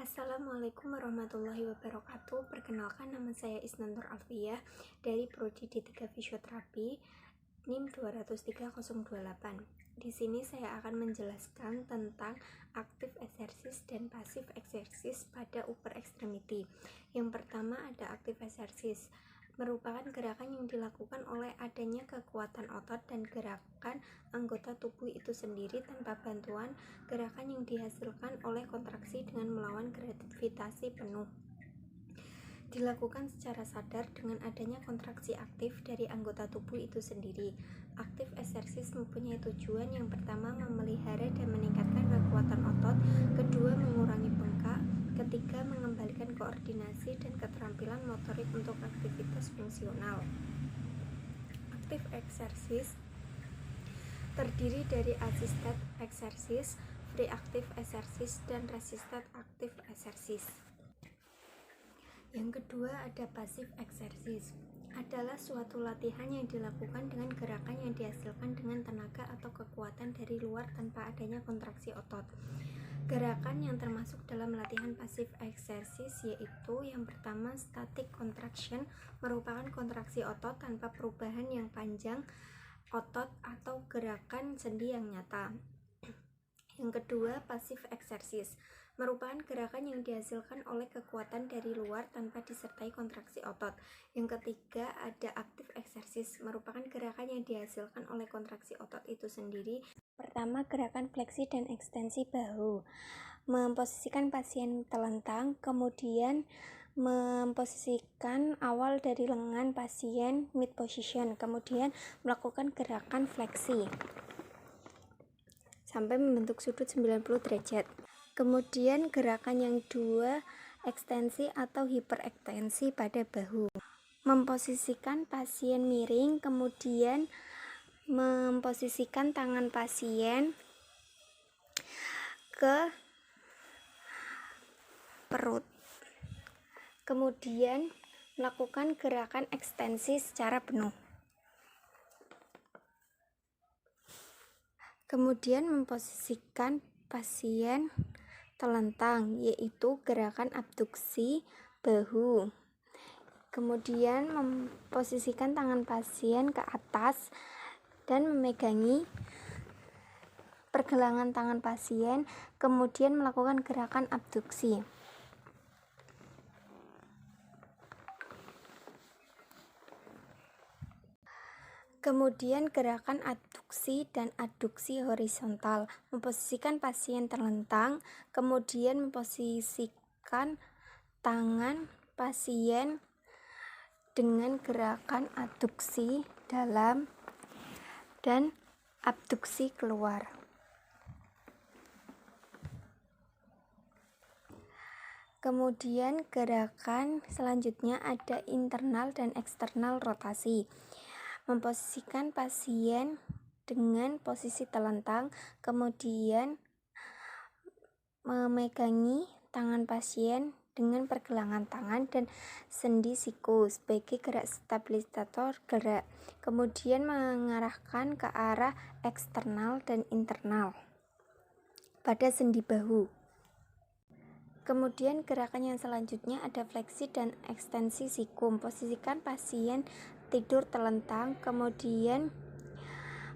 Assalamualaikum warahmatullahi wabarakatuh. Perkenalkan, nama saya Isnanur Alfiyah dari Prodi D3 Fisioterapi NIM 203028. Di sini saya akan menjelaskan tentang aktif eksersis dan pasif eksersis pada upper extremity. Yang pertama ada aktif eksersis, merupakan gerakan yang dilakukan oleh adanya kekuatan otot dan gerakan anggota tubuh itu sendiri tanpa bantuan gerakan yang dihasilkan oleh kontraksi dengan melawan gravitasi penuh. Dilakukan secara sadar dengan adanya kontraksi aktif dari anggota tubuh itu sendiri. Aktif eksersis mempunyai tujuan yang pertama memelihara dan meningkatkan kekuatan otot, kedua mengurangi bengkak, ketiga mengembalikan koordinasi dan keterampilan motorik untuk aktivitas fungsional. Aktif eksersis terdiri dari assisted eksersis, free active eksersis, dan resisted active eksersis. Yang kedua ada pasif eksersis, adalah suatu latihan yang dilakukan dengan gerakan yang dihasilkan dengan tenaga atau kekuatan dari luar tanpa adanya kontraksi otot. Gerakan yang termasuk dalam latihan pasif eksersis yaitu yang pertama static contraction, merupakan kontraksi otot tanpa perubahan yang panjang otot atau gerakan sendi yang nyata. Yang kedua pasif eksersis, merupakan gerakan yang dihasilkan oleh kekuatan dari luar tanpa disertai kontraksi otot. Yang ketiga ada aktif eksersis, merupakan gerakan yang dihasilkan oleh kontraksi otot itu sendiri. Pertama, gerakan fleksi dan ekstensi bahu, memposisikan pasien telentang, kemudian memposisikan awal dari lengan pasien mid position, kemudian melakukan gerakan fleksi sampai membentuk sudut 90 derajat. Kemudian gerakan yang dua, ekstensi atau hiperekstensi pada bahu, memposisikan pasien miring, kemudian memposisikan tangan pasien ke perut, kemudian melakukan gerakan ekstensi secara penuh. Kemudian memposisikan pasien telentang, yaitu gerakan abduksi bahu. Kemudian memposisikan tangan pasien ke atas dan memegangi pergelangan tangan pasien, kemudian melakukan gerakan abduksi. Kemudian gerakan adduksi dan adduksi horizontal, memposisikan pasien terlentang, kemudian memposisikan tangan pasien dengan gerakan adduksi dalam dan abduksi keluar. Kemudian gerakan selanjutnya ada internal dan eksternal rotasi, memposisikan pasien dengan posisi telentang, kemudian memegangi tangan pasien dengan pergelangan tangan dan sendi siku sebagai gerak stabilisator gerak, kemudian mengarahkan ke arah eksternal dan internal pada sendi bahu. Kemudian gerakan yang selanjutnya ada fleksi dan ekstensi siku, posisikan pasien tidur telentang, kemudian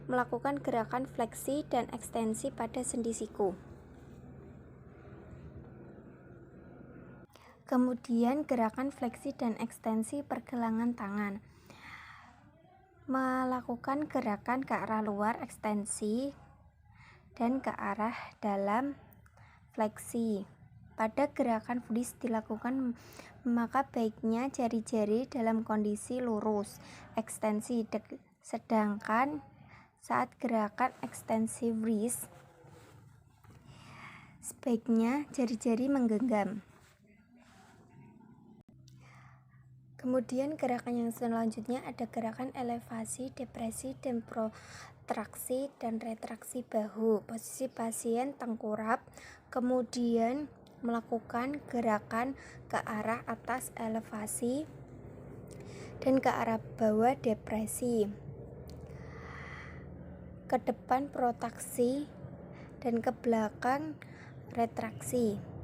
melakukan gerakan fleksi dan ekstensi pada sendi siku. Kemudian gerakan fleksi dan ekstensi pergelangan tangan, melakukan gerakan ke arah luar ekstensi dan ke arah dalam fleksi. Pada gerakan freeze dilakukan, maka baiknya jari-jari dalam kondisi lurus ekstensi, sedangkan saat gerakan ekstensi freeze sebaiknya jari-jari menggenggam. Kemudian gerakan yang selanjutnya ada gerakan elevasi, depresi, dan protraksi dan retraksi bahu. Posisi pasien tengkurap, kemudian melakukan gerakan ke arah atas elevasi dan ke arah bawah depresi, ke depan protraksi dan ke belakang retraksi.